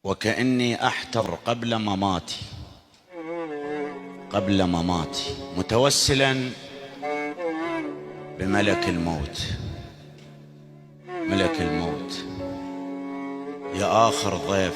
وكأني أحتضر قبل مماتي متوسلا بملك الموت. ملك الموت يا آخر ضيف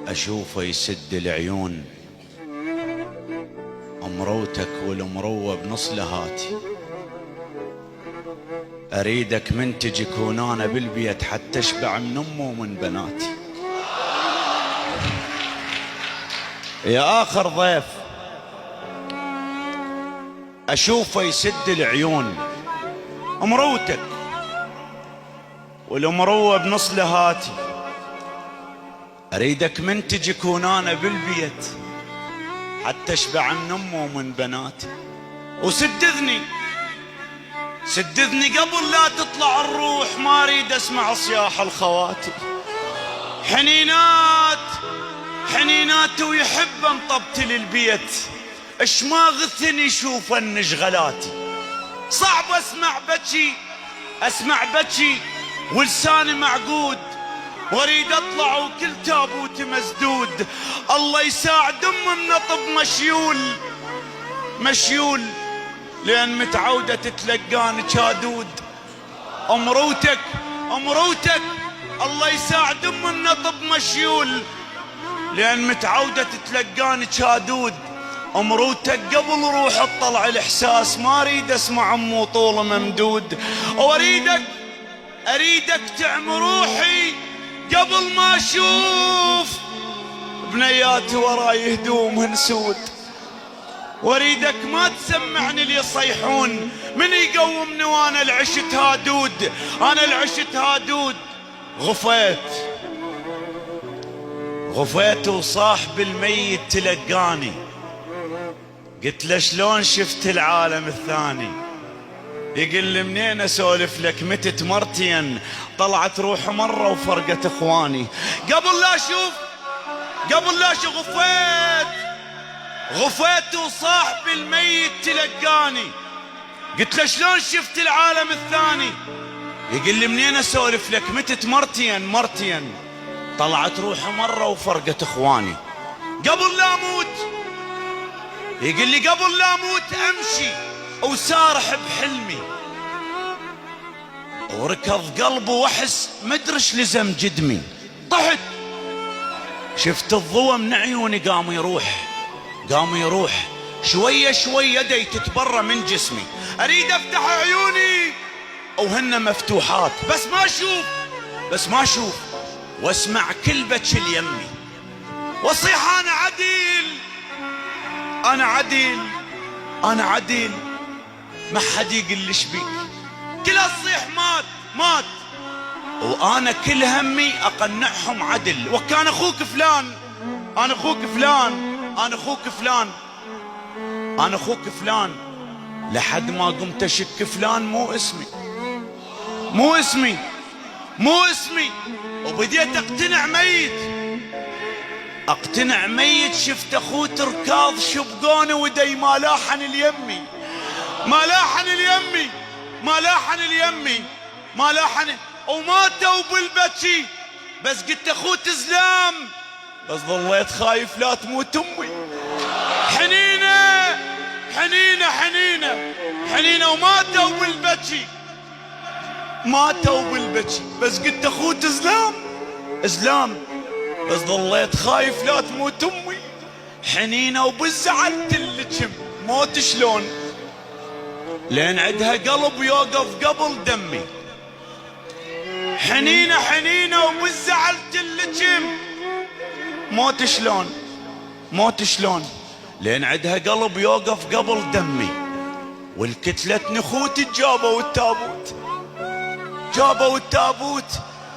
أشوفه يسد العيون، أمروتك والمروة بنص لهاتي، أريدك من تجي كونانا بالبيت حتى أشبع من أمه ومن بناتي. يا آخر ضيف أشوفه يسد العيون، أمروتك والمروة بنص لهاتي، أريدك من تجي كونانا بالبيت حتى أشبع من أمه ومن بناتي. وسددني قبل لا تطلع الروح، ما أريد أسمع صياح الخواتي. حنينات ويحب انطبت للبيت، اش ما غثني شوف النشغلاتي. صعب اسمع بكي ولساني معقود، واريد اطلع وكل تابوتي مسدود. الله يساعد من نطب مشيول لان متعودة تتلقاني كادود. امروتك الله يساعد من نطب مشيول لان متعودة تتلقاني كادود. امروتك قبل روح اطلع الاحساس، ما اريد اسمع امو طول ممدود. اريدك تعم روحي قبل ما اشوف بنياتي وراي هدومهن سود. واريدك ما تسمعني اللي يصيحون، من يقومني وانا العشت هادود. غفيت وصاحب الميت تلقاني، قلت له شلون شفت العالم الثاني؟ يقول لي منين اسولف لك، متت مرتين طلعت روح مرة وفرقت اخواني. قبل لا اشوف غفيت وصاحب الميت تلقاني، قلت له شلون شفت العالم الثاني؟ يقول لي منين اسولف لك، متت مرتين طلعت روحه مرة وفرقت اخواني. قبل لا اموت امشي وسارح بحلمي، وركض قلبي واحس مدرش لزم جدمي. طحت شفت الضوء من عيوني قام يروح شوية يدي تتبرى من جسمي. اريد افتح عيوني وهن مفتوحات، بس ما اشوف واسمع كل بكي اليمي، واصيح انا عديل ما حد يقل لي شبيك. كل الصيح مات وانا كل همي اقنعهم عدل. وكان اخوك فلان لحد ما قمت اشك فلان مو اسمي. وبديت اقتنع ميت. شفت اخوه تركاض شبقوني ودي ما لاحن اليمي وماتوا بالبكي. بس قلت اخوه تزلام، بس ظليت خايف لا تموت امي. حنينة وماتوا بالبكي. بس قلت اخوه تزلام، بس ظليت خايف لا تموت امي. حنينة وبالزعل تلجم موت شلون، لين عدها قلب يوقف قبل دمي. حنينة وبالزعل تلجم موت شلون، لين عدها قلب يوقف قبل دمي. والكتلة نخوت جابوا التابوت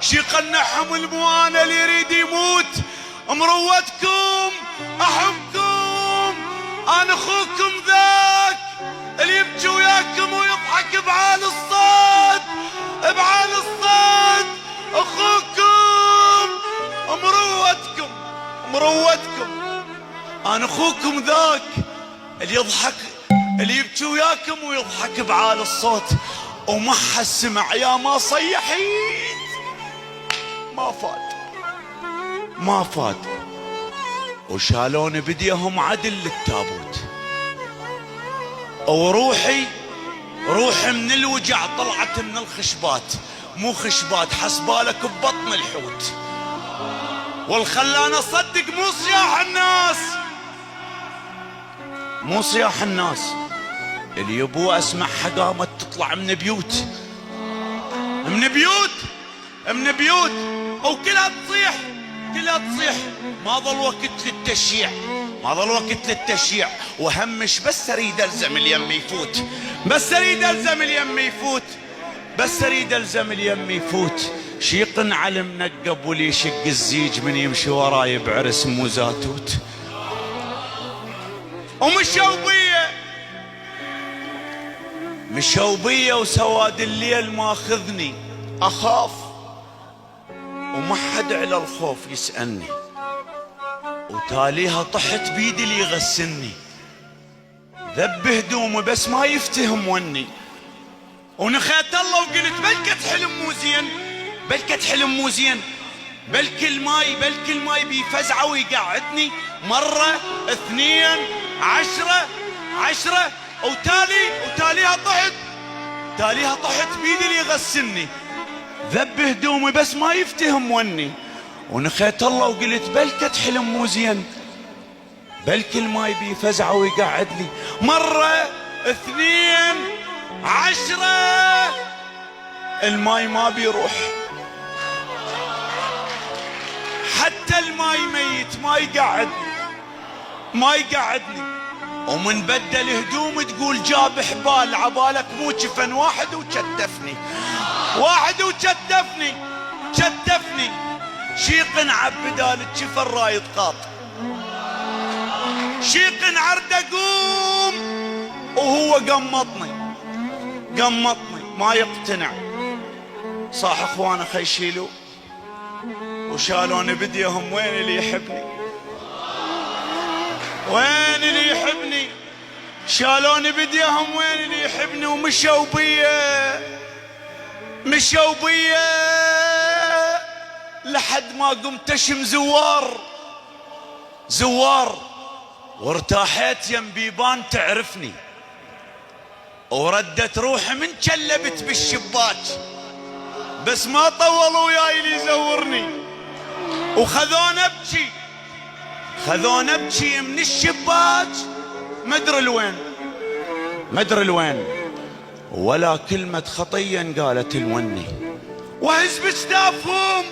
شي قنعهم الموانا اللي يريد يموت. مروتكم احبكم، انا اخوكم ذاك اللي يبكي وياكم ويضحك بعال الصاد. اخوكم مروتكم انا اخوكم ذاك اللي يضحك، اللي يبكي وياكم ويضحك بعال الصوت. وما حد سمع يا ما صيحيت ما فات. ما فاد، وشالوني بديهم عدل للتابوت، وروحي من الوجع طلعت من الخشبات، مو خشبات حسبالك ببطن الحوت. والخلاني اصدق مو صياح الناس، مو صياح الناس اللي يبوا اسمع حقامة تطلع من بيوت، من بيوت وكلها تصيح، كلها تصيح. ما ظل وقت للتشييع، ما ظل وقت للتشييع، وهمش بس اريد الزم اليم يفوت، بس اريد الزم اليم يفوت، بس اريد الزم اليم يفوت. شيق علم نقب ولي يشق الزيج من يمشي وراي بعرس مو زاتوت. مشوبية وسواد الليل ماخذني، اخاف وما حد على الخوف يسألني، وتاليها طحت بيدي اللي يغسلني. ذب هدومي بس ما يفتهم وني، ونخيت الله وقلت بلكت حلم مو زين، بلكت حلم مو زين، بلك الماي بيفزعه ويقعدني مرة اثنين 10 وتاليها طحت بيدي اللي يغسلني. ذب هدومي بس ما يفتهم وني، ونخيت الله وقلت بلكت حلم مو زين، بلك الماي بيفزعه ويقعدني مرة 2 10. الماي ما بيروح، حتى الماي ميت ما يقعدني. ومن بدل هدوم تقول جاب حبال، عبالك مو جفن واحد وشتفني، شتفني. شيق عبدال الجفن رايد قاط، شيق عرد اقوم وهو قمطني ما يقتنع. صاح اخوانه خيشيلوا وشالوني بديهم. وين اللي يحبني؟ وين اللي يحبني؟ شالوني بديهم. وين اللي يحبني؟ ومشوبية لحد ما قمت اشم زوار وارتاحيت يم بيبان تعرفني، وردت روحي من جلبت بالشباك، بس ما طولوا وياي اللي يزورني، وخذوني ابكي من الشباك مدري الوين، ولا كلمة خطية قالت الوني. وهز بجدافهم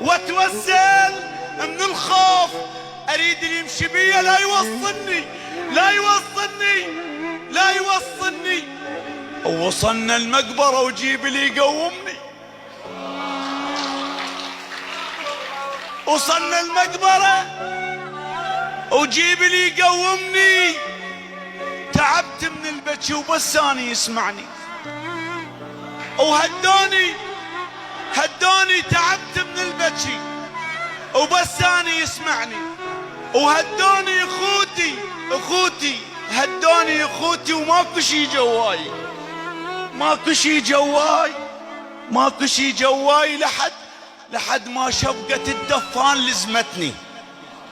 واتوسل من الخوف، اريد اللي يمشي بيا لا يوصلني. ووصلنا المقبرة وجيب اللي يقومني، وصلنا المقبرة وجيب اللي يقومني. تعبت من البكي وبساني يسمعني، وهدوني تعبت من البكي وبساني يسمعني، وهدوني اخوتي هدوني اخوتي، وماكو شي جواي لحد ما شبقة الدفان لزمتني.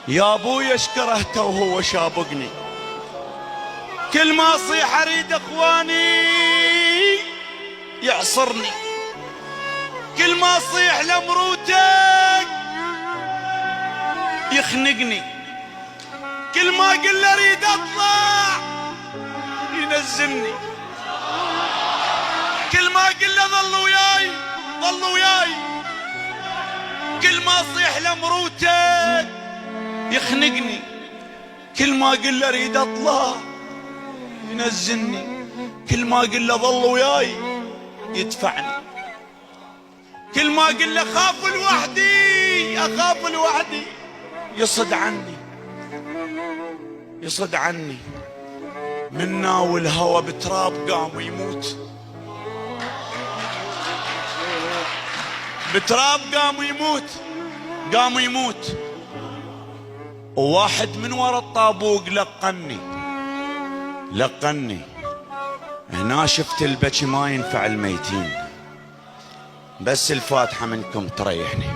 يا ابوي ايش كرهته وهو شابقني، كل ما اصيح اريد اخواني يعصرني، كل ما اصيح لمروتك يخنقني، كل ما اقول له اريد اطلع ينزلني، كل ما اقول له ظل وياي، كل ما اصيح لمروتك يخنقني، كل ما اقول له اريد اطلع ينزلني، كل ما اقول له ظل وياي يدفعني، كل ما اقول له اخاف لوحدي يصد عني منا، والهوى بتراب قام يموت، بتراب قام يموت. وواحد من ورا الطابوق لقني هنا شفت البكي ما ينفع الميتين، بس الفاتحة منكم تريحني.